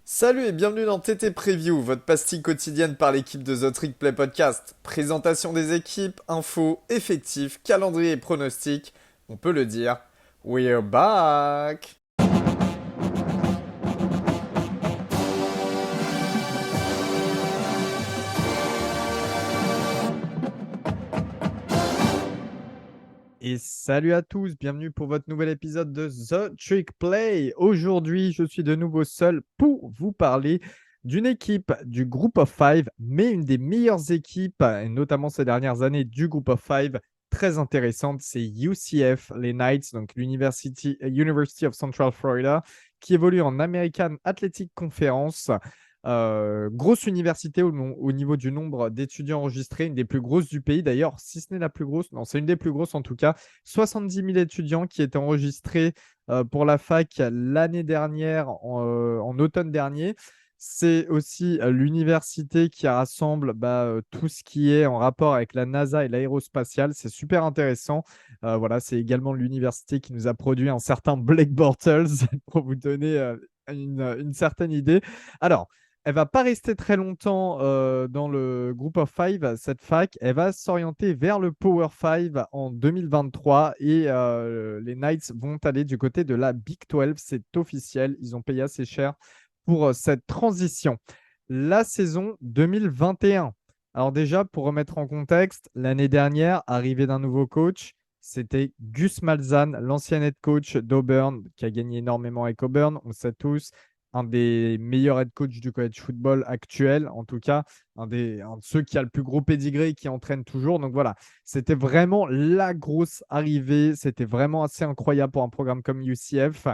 Salut et bienvenue dans TT Preview, votre pastille quotidienne par l'équipe de The Trick Play Podcast. Présentation des équipes, infos, effectifs, calendrier et pronostics. On peut le dire, we're back! Et salut à tous, bienvenue pour votre nouvel épisode de The Trick Play. Aujourd'hui, je suis de nouveau seul pour vous parler d'une équipe du Group of Five, mais une des meilleures équipes, et notamment ces dernières années du Group of Five, très intéressante, c'est UCF, les Knights, donc University of Central Florida, qui évolue en American Athletic Conference. Grosse université au niveau du nombre d'étudiants enregistrés, une des plus grosses du pays d'ailleurs, si ce n'est la plus grosse, non, c'est une des plus grosses en tout cas. 70 000 étudiants qui étaient enregistrés pour la fac l'année dernière, en automne dernier. C'est aussi l'université qui rassemble tout ce qui est en rapport avec la NASA et l'aérospatiale. C'est super intéressant. Voilà, c'est également l'université qui nous a produit un certain Blake Bortles pour vous donner une certaine idée. Alors, elle va pas rester très longtemps dans le Group of Five, cette fac. Elle va s'orienter vers le Power Five en 2023 et les Knights vont aller du côté de la Big 12. C'est officiel. Ils ont payé assez cher pour cette transition. La saison 2021. Alors déjà, pour remettre en contexte, l'année dernière, arrivée d'un nouveau coach, c'était Gus Malzahn, l'ancien head coach d'Auburn, qui a gagné énormément avec Auburn, on sait tous un des meilleurs head coach du college football actuel, en tout cas, un de ceux qui a le plus gros pédigré et qui entraîne toujours. Donc voilà, c'était vraiment la grosse arrivée. C'était vraiment assez incroyable pour un programme comme UCF.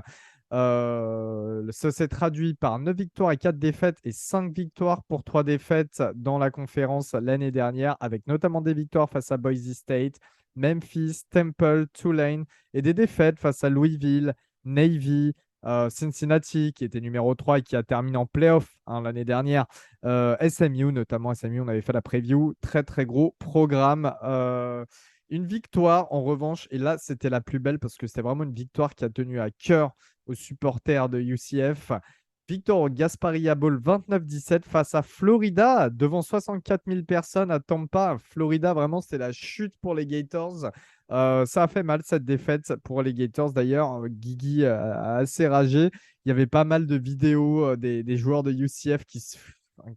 Ça s'est traduit par 9 victoires et 4 défaites et 5 victoires pour 3 défaites dans la conférence l'année dernière, avec notamment des victoires face à Boise State, Memphis, Temple, Tulane et des défaites face à Louisville, Navy, Cincinnati, qui était numéro 3 et qui a terminé en playoff l'année dernière. SMU, notamment SMU, on avait fait la preview. Très, très gros programme. Une victoire, en revanche, et là, c'était la plus belle parce que c'était vraiment une victoire qui a tenu à cœur aux supporters de UCF. Victor au Gasparilla Bowl 29-17 face à Florida devant 64 000 personnes à Tampa. Florida, vraiment, c'était la chute pour les Gators. Ça a fait mal cette défaite pour les Gators. D'ailleurs, Guigui a assez ragé. Il y avait pas mal de vidéos des joueurs de UCF enfin,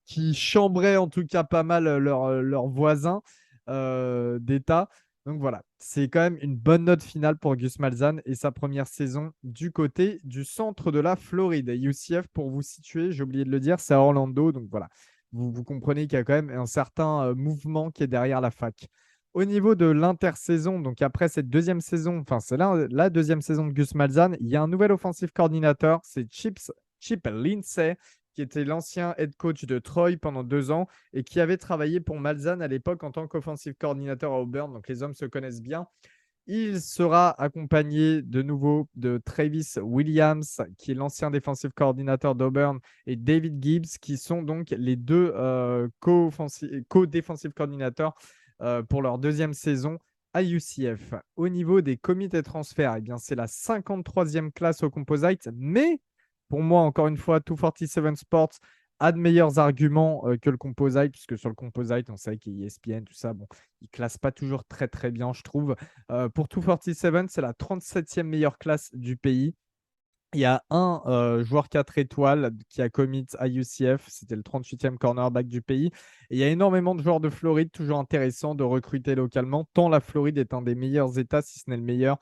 qui chambraient en tout cas pas mal leurs voisins d'État. Donc voilà, c'est quand même une bonne note finale pour Gus Malzahn et sa première saison du côté du centre de la Floride. UCF, pour vous situer, j'ai oublié de le dire, c'est à Orlando. Donc voilà, vous comprenez qu'il y a quand même un certain mouvement qui est derrière la fac. Au niveau de l'intersaison, donc après cette deuxième saison, enfin c'est la deuxième saison de Gus Malzahn, il y a un nouvel offensive coordinateur, c'est Chip Lindsey, qui était l'ancien head coach de Troy pendant 2 ans et qui avait travaillé pour Malzahn à l'époque en tant qu'offensive coordinateur à Auburn. Donc les hommes se connaissent bien. Il sera accompagné de nouveau de Travis Williams, qui est l'ancien défensif coordinateur d'Auburn, et David Gibbs, qui sont donc les deux co-défensifs coordinateurs pour leur deuxième saison à UCF. Au niveau des comités transferts, eh bien, c'est la 53e classe au composite, mais pour moi, encore une fois, 247 Sports a de meilleurs arguments que le composite, puisque sur le composite, on sait qu'il y a ESPN, tout ça, bon, ils ne classent pas toujours très très bien, je trouve. Pour 247, c'est la 37e meilleure classe du pays. Il y a un joueur 4 étoiles qui a commit à UCF, c'était le 38e cornerback du pays. Et il y a énormément de joueurs de Floride, toujours intéressant de recruter localement, tant la Floride est un des meilleurs États, si ce n'est le meilleur,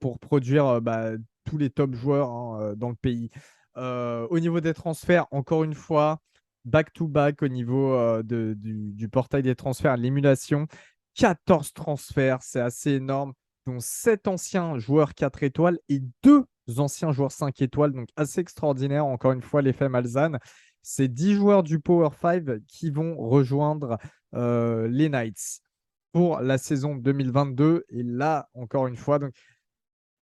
pour produire tous les top joueurs dans le pays. Au niveau des transferts, encore une fois, back-to-back au niveau du portail des transferts, l'émulation, 14 transferts, c'est assez énorme, dont 7 anciens joueurs 4 étoiles et 2 anciens joueurs 5 étoiles, donc assez extraordinaire, encore une fois, l'effet Malzahn. C'est 10 joueurs du Power 5 qui vont rejoindre les Knights pour la saison 2022. Et là, encore une fois, donc,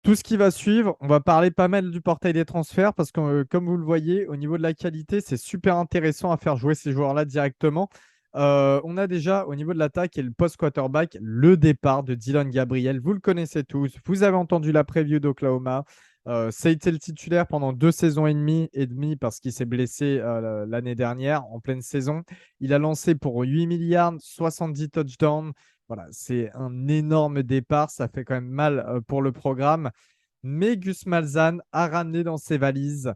tout ce qui va suivre, on va parler pas mal du portail des transferts parce que, comme vous le voyez, au niveau de la qualité, c'est super intéressant à faire jouer ces joueurs-là directement. On a déjà, au niveau de l'attaque et le post-quarterback, le départ de Dylan Gabriel. Vous le connaissez tous. Vous avez entendu la preview d'Oklahoma. Ça a été le titulaire pendant 2 saisons et demie parce qu'il s'est blessé l'année dernière en pleine saison. Il a lancé pour 8 milliards, 70 touchdowns. Voilà, c'est un énorme départ. Ça fait quand même mal pour le programme. Mais Gus Malzahn a ramené dans ses valises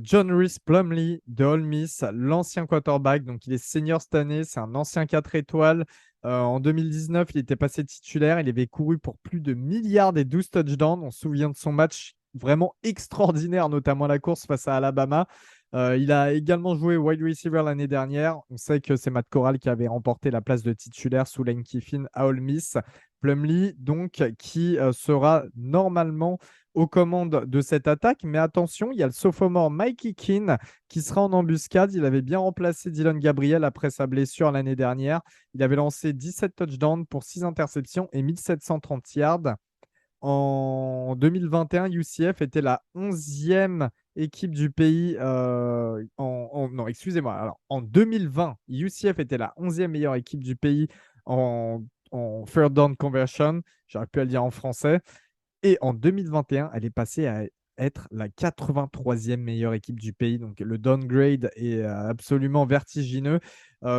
John Rhys Plumlee de Ole Miss, l'ancien quarterback. Donc, il est senior cette année. C'est un ancien 4 étoiles. En 2019, il était passé titulaire. Il avait couru pour plus de milliards et 12 touchdowns. On se souvient de son match vraiment extraordinaire, notamment la course face à Alabama. Il a également joué wide receiver l'année dernière. On sait que c'est Matt Corral qui avait remporté la place de titulaire sous Lane Kiffin à Ole Miss. Plumlee, donc, qui sera normalement aux commandes de cette attaque. Mais attention, il y a le sophomore Mikey Keene qui sera en embuscade. Il avait bien remplacé Dylan Gabriel après sa blessure l'année dernière. Il avait lancé 17 touchdowns pour 6 interceptions et 1730 yards. En 2021, UCF était la 11e équipe du pays. Non, excusez-moi. Alors, en 2020, UCF était la 11e meilleure équipe du pays en third down conversion. J'aurais pu le dire en français. Et en 2021, elle est passée à être la 83e meilleure équipe du pays. Donc le downgrade est absolument vertigineux.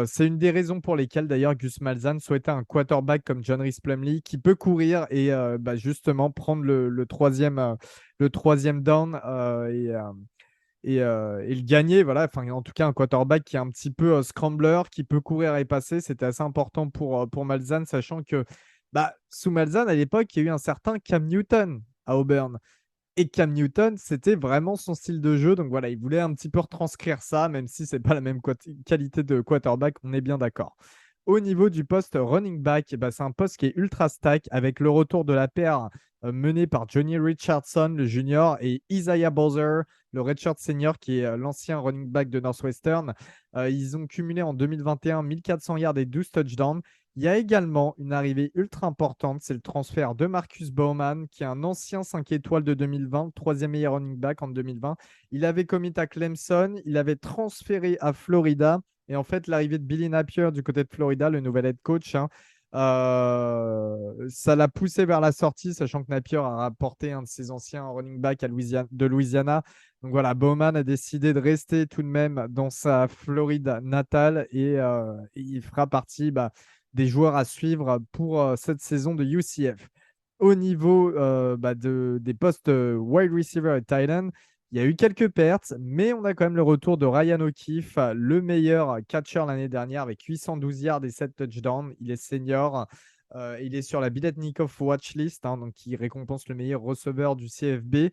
C'est une des raisons pour lesquelles d'ailleurs Gus Malzahn souhaitait un quarterback comme John Rhys Plumlee qui peut courir et justement prendre le troisième down et le gagner. Voilà. Enfin, en tout cas, un quarterback qui est un petit peu scrambler, qui peut courir et passer. C'était assez important pour Malzahn, sachant que sous Malzahn, à l'époque, il y a eu un certain Cam Newton à Auburn. Et Cam Newton, c'était vraiment son style de jeu. Donc voilà, il voulait un petit peu retranscrire ça, même si c'est pas la même qualité de quarterback, on est bien d'accord. Au niveau du poste running back, c'est un poste qui est ultra stack avec le retour de la paire menée par Johnny Richardson, le junior, et Isaiah Bowser, le redshirt senior, qui est l'ancien running back de Northwestern. Ils ont cumulé en 2021 1400 yards et 12 touchdowns. Il y a également une arrivée ultra importante, c'est le transfert de Marcus Bowman, qui est un ancien 5 étoiles de 2020, troisième meilleur running back en 2020. Il avait commit à Clemson, il avait transféré à Florida. Et en fait, l'arrivée de Billy Napier du côté de Florida, le nouvel head coach, ça l'a poussé vers la sortie, sachant que Napier a rapporté un de ses anciens running back de Louisiana. Donc voilà, Bowman a décidé de rester tout de même dans sa Floride natale et il fera partie des joueurs à suivre pour cette saison de UCF. Au niveau des postes wide receiver et tight end, il y a eu quelques pertes, mais on a quand même le retour de Ryan O'Keefe, le meilleur catcher l'année dernière avec 812 yards et 7 touchdowns. Il est senior. Il est sur la Biletnikoff Watchlist, donc qui récompense le meilleur receveur du CFB.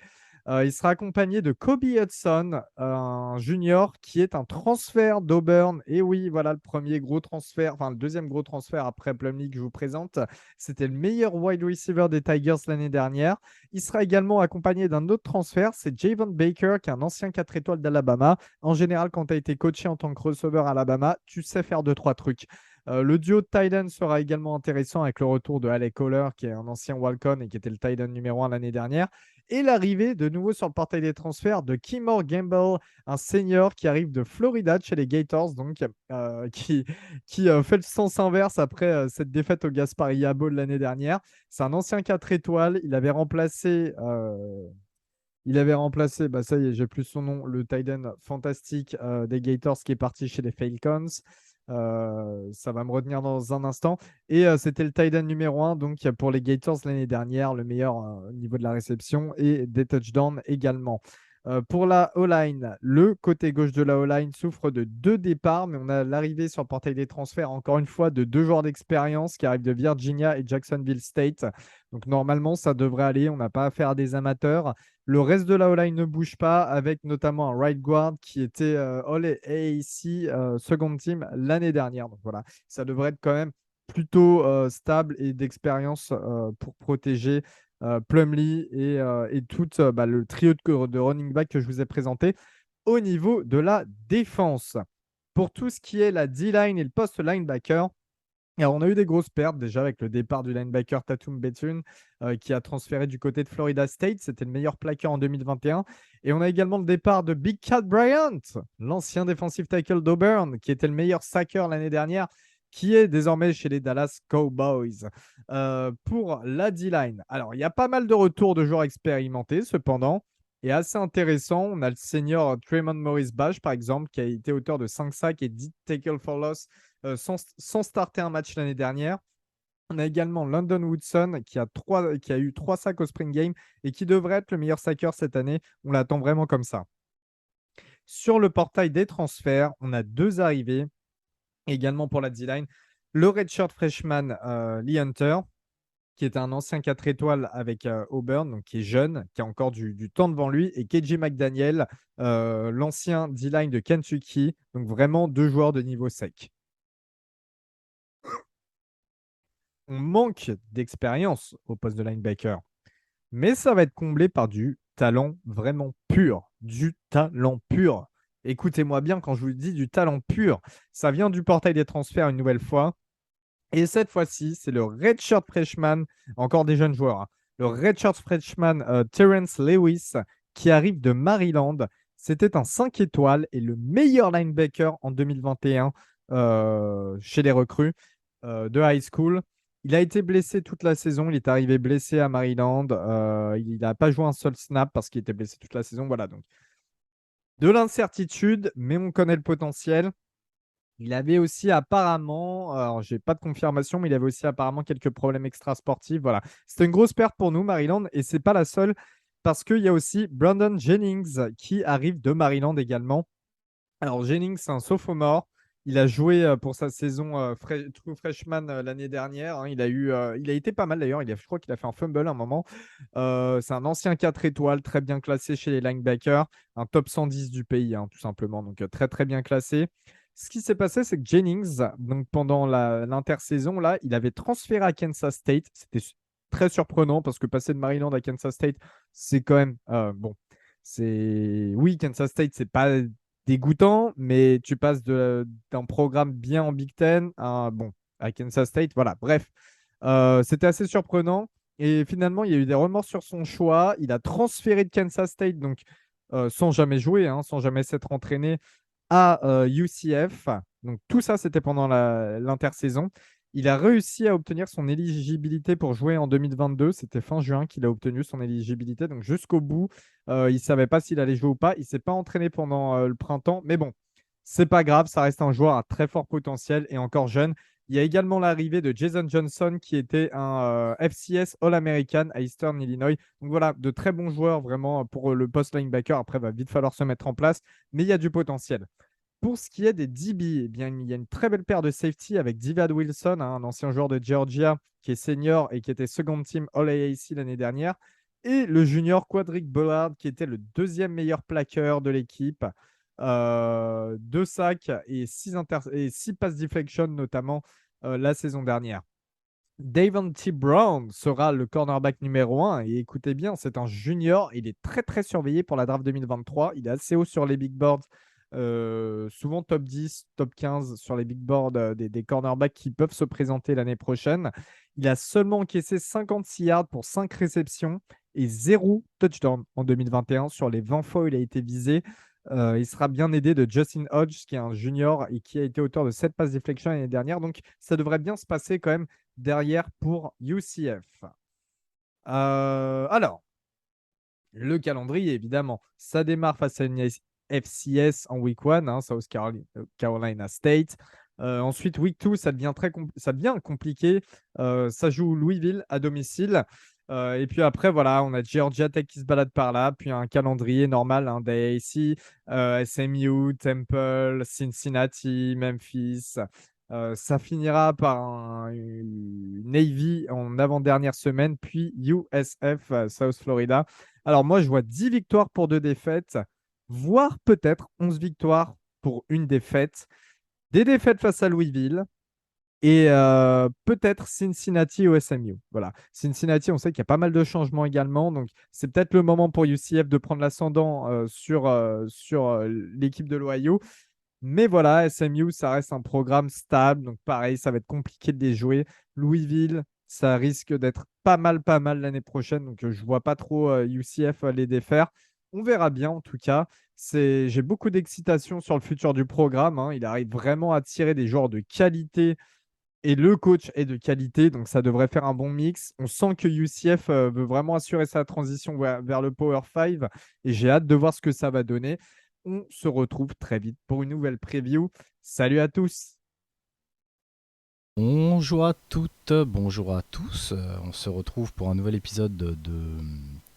Il sera accompagné de Kobe Hudson, un junior qui est un transfert d'Auburn. Et oui, voilà le premier gros transfert, enfin le deuxième gros transfert après Plumlee que je vous présente. C'était le meilleur wide receiver des Tigers l'année dernière. Il sera également accompagné d'un autre transfert, c'est Javon Baker, qui est un ancien 4 étoiles d'Alabama. En général, quand tu as été coaché en tant que receveur à Alabama, tu sais faire 2-3 trucs. Le duo de tight end sera également intéressant avec le retour de Alec Holler, qui est un ancien Walcon et qui était le tight end numéro 1 l'année dernière. Et l'arrivée de nouveau sur le portail des transferts de Kimor Gamble, un senior qui arrive de Florida chez les Gators, donc qui fait le sens inverse après cette défaite au Gasparilla Bowl l'année dernière. C'est un ancien 4 étoiles. Il avait remplacé, ça y est, j'ai plus son nom, le tight end fantastique des Gators qui est parti chez les Falcons. Ça va me retenir dans un instant. Et c'était le tight end numéro 1 donc, pour les Gators l'année dernière, le meilleur au niveau de la réception et des touchdowns également. Pour la O-line, le côté gauche de la O-line souffre de 2 départs, mais on a l'arrivée sur le portail des transferts, encore une fois, de 2 joueurs d'expérience qui arrivent de Virginia et Jacksonville State. Donc normalement, ça devrait aller. On n'a pas affaire à des amateurs. Le reste de la O-line ne bouge pas, avec notamment un right guard qui était All-AAC second team l'année dernière. Donc voilà, ça devrait être quand même plutôt stable et d'expérience pour protéger Plumlee et tout le trio de running back que je vous ai présenté. Au niveau de la défense, pour tout ce qui est la D-line et le post linebacker, alors, on a eu des grosses pertes déjà avec le départ du linebacker Tatum Bethune qui a transféré du côté de Florida State. C'était le meilleur plaqueur en 2021. Et on a également le départ de Big Cat Bryant, l'ancien defensive tackle d'Auburn, qui était le meilleur sacker l'année dernière, qui est désormais chez les Dallas Cowboys. Pour la D-line, alors il y a pas mal de retours de joueurs expérimentés, cependant, et assez intéressant. On a le senior Tremont Morris-Bash, par exemple, qui a été auteur de 5 sacks et 10 tackles for loss sans starter un match l'année dernière. On a également London Woodson qui a eu 3 sacs au Spring Game et qui devrait être le meilleur sacker cette année. On l'attend vraiment comme ça. Sur le portail des transferts, on a 2 arrivées également pour la D-line. Le redshirt freshman Lee Hunter, qui est un ancien 4 étoiles avec Auburn, donc qui est jeune, qui a encore du temps devant lui, et KJ McDaniel, l'ancien D-line de Kentucky. Donc vraiment 2 joueurs de niveau sec. On manque d'expérience au poste de linebacker, mais ça va être comblé par du talent vraiment pur. Du talent pur. Écoutez-moi bien quand je vous dis du talent pur. Ça vient du portail des transferts une nouvelle fois. Et cette fois-ci, c'est le redshirt freshman, encore des jeunes joueurs, hein. Le redshirt freshman Terrence Lewis qui arrive de Maryland. C'était un 5 étoiles et le meilleur linebacker en 2021 chez les recrues de high school. Il a été blessé toute la saison. Il est arrivé blessé à Maryland. Il n'a pas joué un seul snap parce qu'il était blessé toute la saison. Voilà, donc de l'incertitude, mais on connaît le potentiel. Il avait aussi apparemment, alors j'ai pas de confirmation, mais il avait aussi apparemment quelques problèmes extrasportifs. Voilà, c'était une grosse perte pour nous, Maryland, et c'est pas la seule parce qu'il y a aussi Brandon Jennings qui arrive de Maryland également. Alors Jennings, c'est un sophomore. Il a joué pour sa saison True Freshman l'année dernière, hein. Il a été pas mal d'ailleurs. Je crois qu'il a fait un fumble à un moment. C'est un ancien 4 étoiles, très bien classé chez les linebackers, un top 110 du pays, hein, tout simplement. Donc très très bien classé. Ce qui s'est passé, c'est que Jennings, donc pendant l'intersaison, là, il avait transféré à Kansas State. C'était très surprenant parce que passer de Maryland à Kansas State, c'est quand même bon. Oui, Kansas State, c'est pas dégoûtant, mais tu passes d'un programme bien en Big Ten à Kansas State. Voilà, bref, c'était assez surprenant. Et finalement, il y a eu des remords sur son choix. Il a transféré de Kansas State, donc sans jamais jouer, hein, sans jamais s'être entraîné à UCF. Donc tout ça, c'était pendant l'intersaison. Il a réussi à obtenir son éligibilité pour jouer en 2022. C'était fin juin qu'il a obtenu son éligibilité. Donc jusqu'au bout, il ne savait pas s'il allait jouer ou pas. Il ne s'est pas entraîné pendant le printemps. Mais bon, c'est pas grave. Ça reste un joueur à très fort potentiel et encore jeune. Il y a également l'arrivée de Jason Johnson, qui était un FCS All-American à Eastern Illinois. Donc voilà, de très bons joueurs vraiment pour le post linebacker. Après, il va vite falloir se mettre en place. Mais il y a du potentiel. Pour ce qui est des DB, eh bien, il y a une très belle paire de safety avec Divad Wilson, hein, un ancien joueur de Georgia qui est senior et qui était second team All-AAC l'année dernière, et le junior Quadric Bullard qui était le 2e meilleur plaqueur de l'équipe. 2 sacs et 6 passes deflection notamment la saison dernière. Davon T. Brown sera le cornerback numéro 1. Et écoutez bien, c'est un junior. Il est très très surveillé pour la draft 2023. Il est assez haut sur les big boards. Souvent top 10, top 15 sur les big boards des cornerbacks qui peuvent se présenter l'année prochaine. Il a seulement encaissé 56 yards pour 5 réceptions et 0 touchdown en 2021. Sur les 20 fois où il a été visé, il sera bien aidé de Justin Hodge, qui est un junior et qui a été auteur de 7 passes deflection l'année dernière. Donc ça devrait bien se passer quand même derrière pour UCF. Alors, le calendrier, évidemment, ça démarre face à une FCS en week 1, hein, South Carolina State. Ensuite, week 2, ça devient compliqué. Ça joue Louisville à domicile. Et puis après, voilà, on a Georgia Tech qui se balade par là, puis un calendrier normal, hein, d'AAC, SMU, Temple, Cincinnati, Memphis. Ça finira par une Navy en avant-dernière semaine, puis USF, South Florida. Alors moi, je vois 10 victoires pour 2 défaites, voire peut-être 11 victoires pour une défaite. Des défaites face à Louisville et peut-être Cincinnati au SMU. Voilà. Cincinnati, on sait qu'il y a pas mal de changements également, donc c'est peut-être le moment pour UCF de prendre l'ascendant sur l'équipe de l'Ohio. Mais voilà, SMU, ça reste un programme stable. Donc pareil, ça va être compliqué de les jouer. Louisville, ça risque d'être pas mal l'année prochaine. Donc je ne vois pas trop UCF les défaire. On verra bien en tout cas. J'ai beaucoup d'excitation sur le futur du programme, hein. Il arrive vraiment à tirer des joueurs de qualité Et le coach est de qualité, donc ça devrait faire un bon mix. On sent que UCF veut vraiment assurer sa transition vers le Power 5 et j'ai hâte de voir ce que ça va donner. On se retrouve très vite pour une nouvelle preview. Salut à tous! Bonjour à toutes, bonjour à tous. On se retrouve pour un nouvel épisode de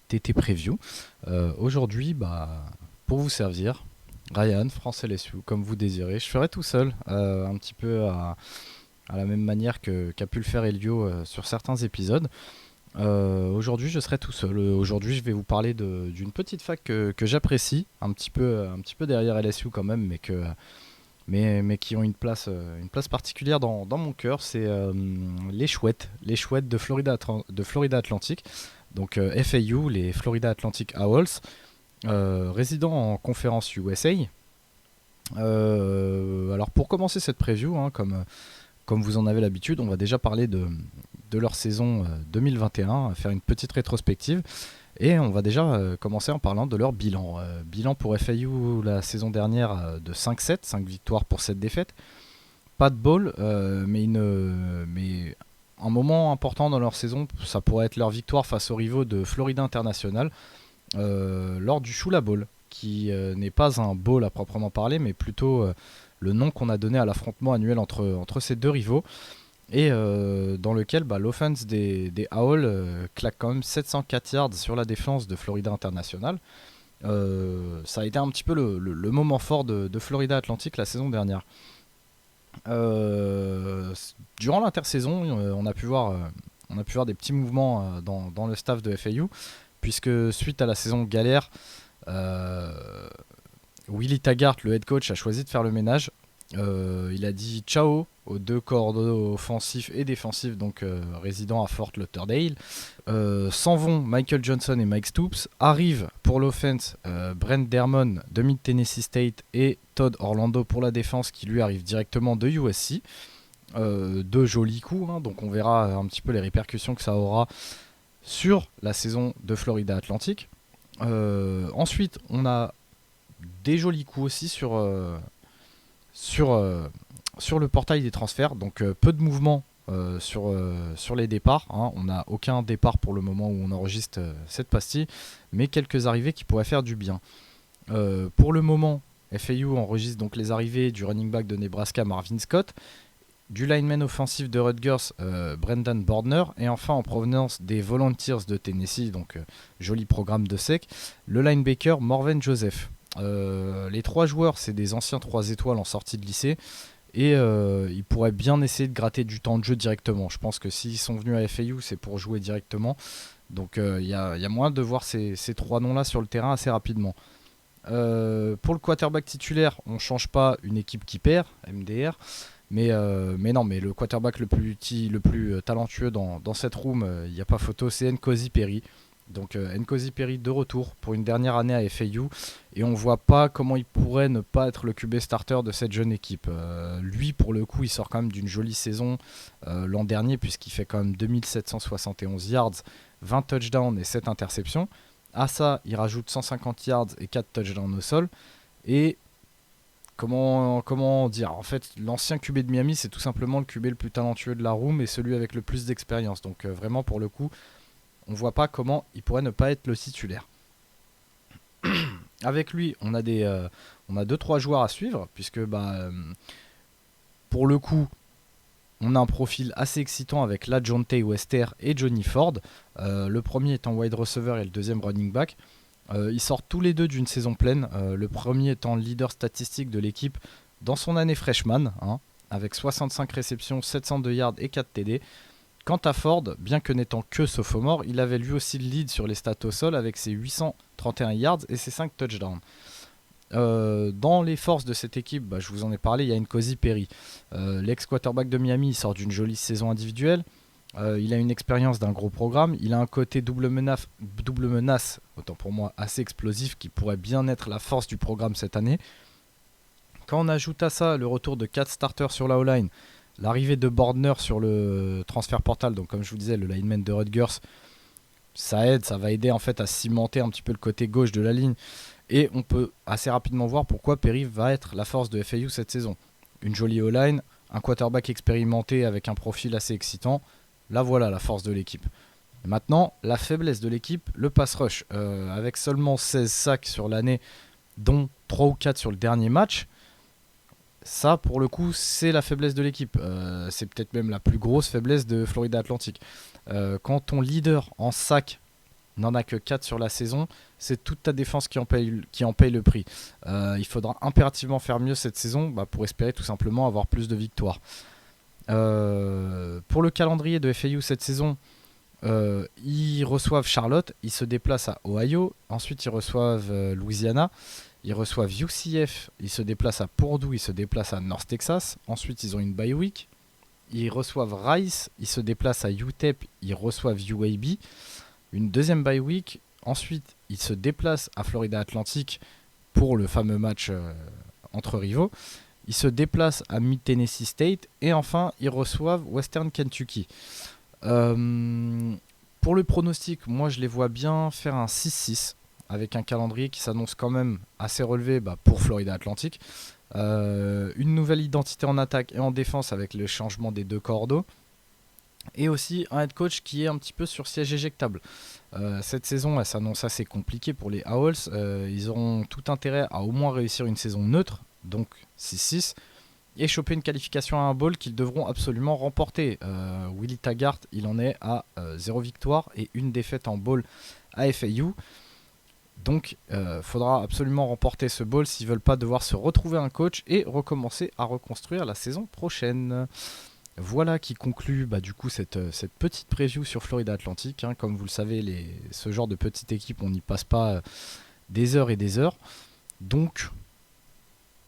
TT Preview. Aujourd'hui, pour vous servir, Ryan, France LSU, comme vous désirez. Je ferai tout seul, un petit peu à la même manière qu'a pu le faire Elio sur certains épisodes. Aujourd'hui, je serai tout seul. Aujourd'hui, je vais vous parler d'une petite fac que j'apprécie, un petit peu derrière LSU quand même, mais qui ont une place particulière dans mon cœur. C'est les Chouettes de Florida Atlantic. Donc FAU, les Florida Atlantic Owls, résidant en conférence USA. Alors pour commencer cette preview, comme vous en avez l'habitude, on va déjà parler de leur saison 2021, faire une petite rétrospective. Et on va déjà commencer en parlant de leur bilan. Bilan pour FAU la saison dernière de 5-7, 5 victoires pour 7 défaites. Pas de bowl, mais un moment important dans leur saison, ça pourrait être leur victoire face aux rivaux de Florida International lors du Shula Bowl, qui n'est pas un bowl à proprement parler, mais plutôt le nom qu'on a donné à l'affrontement annuel entre ces deux rivaux. Et dans lequel l'offense des Owls claque quand même 704 yards sur la défense de Florida International. Ça a été un petit peu le moment fort de Florida Atlantic la saison dernière. Durant l'intersaison, on a pu voir des petits mouvements dans le staff de FAU, puisque suite à la saison galère, Willie Taggart, le head coach, a choisi de faire le ménage. Il a dit ciao aux deux coordonnateurs offensifs et défensifs, donc résidant à Fort Lauderdale. S'en vont Michael Johnson et Mike Stoops. Arrivent pour l'offense Brent Dermon de Mid-Tennessee State et Todd Orlando pour la défense, qui lui arrive directement de USC. Deux jolis coups, donc on verra un petit peu les répercussions que ça aura sur la saison de Florida Atlantic. Ensuite, on a des jolis coups aussi sur le portail des transferts, donc peu de mouvements sur les départs. On n'a aucun départ pour le moment où on enregistre cette pastille, mais quelques arrivées qui pourraient faire du bien. Pour le moment, FAU enregistre donc les arrivées du running back de Nebraska Marvin Scott, du lineman offensif de Rutgers Brendan Bordner, et enfin en provenance des Volunteers de Tennessee, donc joli programme de sec, le linebacker Morven Joseph. Les trois joueurs, c'est des anciens 3 étoiles en sortie de lycée, et ils pourraient bien essayer de gratter du temps de jeu directement. Je pense que s'ils sont venus à FAU, c'est pour jouer directement. Donc il y a moyen de voir ces trois noms-là sur le terrain assez rapidement. Pour le quarterback titulaire, on ne change pas une équipe qui perd, MDR. Mais le quarterback le plus talentueux dans cette room, il n'y a pas photo, c'est Nkosi Perry. Donc Nkosi Perry de retour pour une dernière année à FAU, et on voit pas comment il pourrait ne pas être le QB starter de cette jeune équipe. Lui, pour le coup, il sort quand même d'une jolie saison l'an dernier, puisqu'il fait quand même 2771 yards, 20 touchdowns et 7 interceptions. À ça, il rajoute 150 yards et 4 touchdowns au sol. Et comment dire, en fait, l'ancien QB de Miami, c'est tout simplement le QB le plus talentueux de la room et celui avec le plus d'expérience. Donc vraiment, pour le coup, on voit pas comment il pourrait ne pas être le titulaire. Avec lui, on a 2-3 joueurs à suivre, puisque pour le coup, on a un profil assez excitant avec LaJohntay Wester et Johnny Ford. Le premier étant wide receiver et le deuxième running back. Ils sortent tous les deux d'une saison pleine. Le premier étant leader statistique de l'équipe dans son année freshman, avec 65 réceptions, 702 yards et 4 TD. Quant à Ford, bien que n'étant que sophomore, il avait lui aussi le lead sur les stats au sol avec ses 831 yards et ses 5 touchdowns. Dans les forces de cette équipe, je vous en ai parlé, il y a Nkosi Perry. L'ex-quarterback de Miami, il sort d'une jolie saison individuelle. Il a une expérience d'un gros programme. Il a un côté double menace, autant pour moi, assez explosif, qui pourrait bien être la force du programme cette année. Quand on ajoute à ça le retour de 4 starters sur la O-line, l'arrivée de Bordner sur le transfert portal, donc comme je vous disais, le lineman de Rutgers, ça va aider en fait à cimenter un petit peu le côté gauche de la ligne. Et on peut assez rapidement voir pourquoi Perry va être la force de FAU cette saison. Une jolie O-line, un quarterback expérimenté avec un profil assez excitant. Là voilà la force de l'équipe. Maintenant, la faiblesse de l'équipe, le pass rush. Avec seulement 16 sacs sur l'année, dont 3 ou 4 sur le dernier match, ça pour le coup c'est la faiblesse de l'équipe. C'est peut-être même la plus grosse faiblesse de Florida Atlantic. Quand ton leader en sac n'en a que 4 sur la saison, c'est toute ta défense qui en paye le prix. Il faudra impérativement faire mieux cette saison pour espérer tout simplement avoir plus de victoires. Pour le calendrier de FAU cette saison, ils reçoivent Charlotte, ils se déplacent à Ohio, ensuite ils reçoivent Louisiana, ils reçoivent UCF, ils se déplacent à Purdue, ils se déplacent à North Texas, ensuite ils ont une bye week, ils reçoivent Rice, ils se déplacent à UTEP, ils reçoivent UAB, une deuxième bye week, ensuite ils se déplacent à Florida Atlantic pour le fameux match entre rivaux, ils se déplacent à Mid-Tennessee State et enfin ils reçoivent Western Kentucky. Pour le pronostic, moi je les vois bien faire un 6-6 avec un calendrier qui s'annonce quand même assez relevé pour Florida Atlantic. Une nouvelle identité en attaque et en défense avec le changement des deux cordeaux. Et aussi un head coach qui est un petit peu sur siège éjectable. Cette saison, elle s'annonce assez compliquée pour les Owls. Ils auront tout intérêt à au moins réussir une saison neutre, donc 6-6, et choper une qualification à un bowl qu'ils devront absolument remporter. Willie Taggart, il en est à 0 victoire et 1 défaite en bowl à FAU. Donc, faudra absolument remporter ce bowl s'ils ne veulent pas devoir se retrouver un coach et recommencer à reconstruire la saison prochaine. Voilà qui conclut du coup cette petite preview sur Florida Atlantic. Comme vous le savez, ce genre de petite équipe, on n'y passe pas des heures et des heures. Donc,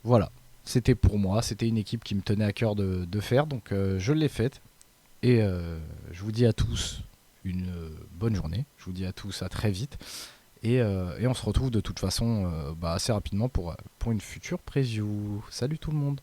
voilà. C'était pour moi, c'était une équipe qui me tenait à cœur de faire, donc je l'ai faite. Et je vous dis à tous une bonne journée, je vous dis à tous à très vite. Et on se retrouve de toute façon assez rapidement pour une future preview. Salut tout le monde!